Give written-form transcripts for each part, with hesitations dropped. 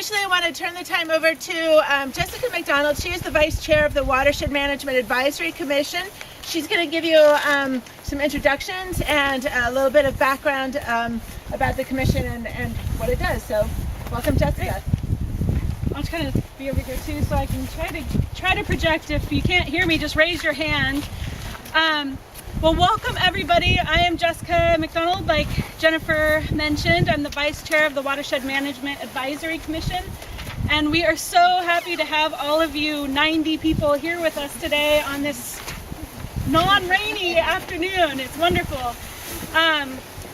initially I want to turn the time over to Jessica McDonald. She is the Vice Chair of the Watershed Management Advisory Commission. She's going to give you some introductions and a little bit of background about the Commission and what it does. So welcome, Jessica. I'll try to be over here too so I can try to project. If you can't hear me, just raise your hand. Well, welcome everybody. I am Jessica McDonald, like Jennifer mentioned. I'm the Vice Chair of the Watershed Management Advisory Commission, and we are so happy to have all of you 90 people here with us today on this non-rainy afternoon. It's wonderful.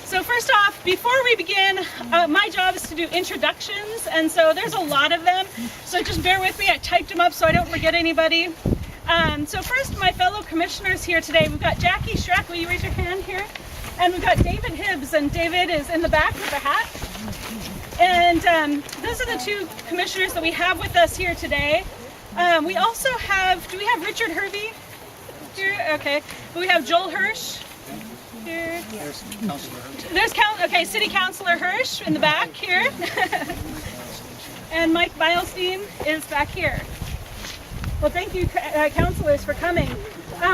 So first off, before we begin, my job is to do introductions, and so there's a lot of them, so just bear with me. I typed them up so I don't forget anybody. So first, my fellow commissioners here today, we've got Jackie Schreck. Will you raise your hand here? And we've got David Hibbs, and David is in the back with a hat. And those are the two commissioners that we have with us here today. We also have, do we have Richard Hervey here? Okay. We have Joel Hirsch here. There's Councilor Hirsch. City Councilor Hirsch in the back here. And Mike Beilstein is back here. Well, thank you, councilors, for coming.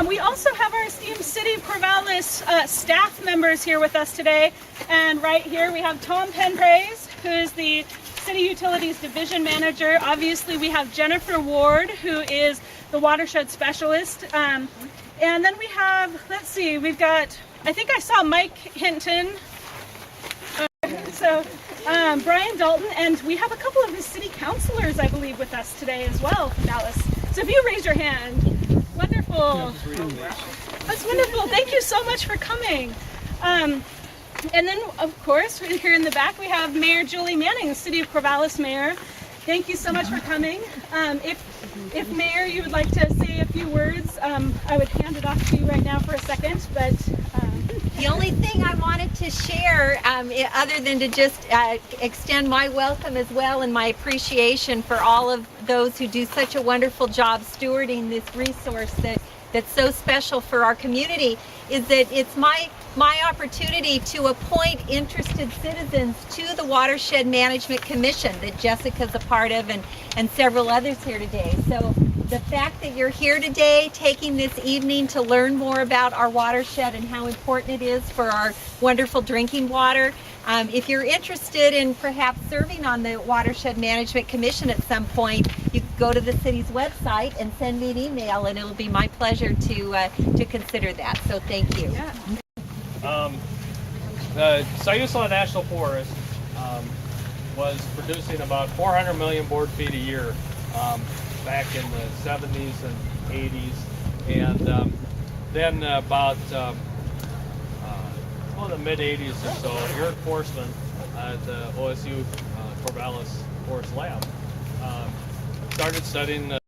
We also have our esteemed City of Corvallis staff members here with us today. And right here we have Tom Penpraise, who is the City Utilities Division Manager. Obviously, we have Jennifer Ward, who is the Watershed Specialist. And then we have, let's see, we've got, I think I saw Mike Hinton. Brian Dalton, and we have a couple of the city councilors, I believe, with us today as well from Dallas. So if you raise your hand, wonderful. That's wonderful. Thank you so much for coming. And then, of course, here in the back, we have Mayor Julie Manning, the City of Corvallis Mayor. Thank you so much for coming. If Mayor, you would like to say a few words, I would hand it off to you right now for a second, but... The only thing I wanted to share, other than to just extend my welcome as well and my appreciation for all of those who do such a wonderful job stewarding this resource that's so special for our community, is that it's my opportunity to appoint interested citizens to the Watershed Management Commission that Jessica's a part of and several others here today. So the fact that you're here today, taking this evening to learn more about our watershed and how important it is for our wonderful drinking water. If you're interested in perhaps serving on the Watershed Management Commission at some point, you can go to the city's website and send me an email, and it'll be my pleasure to consider that. So thank you. Yeah. The Siuslaw National Forest was producing about 400 million board feet a year back in the 70s and 80s, and then about the mid 80s or so, Eric Forsman at the OSU Corvallis Forest Lab started studying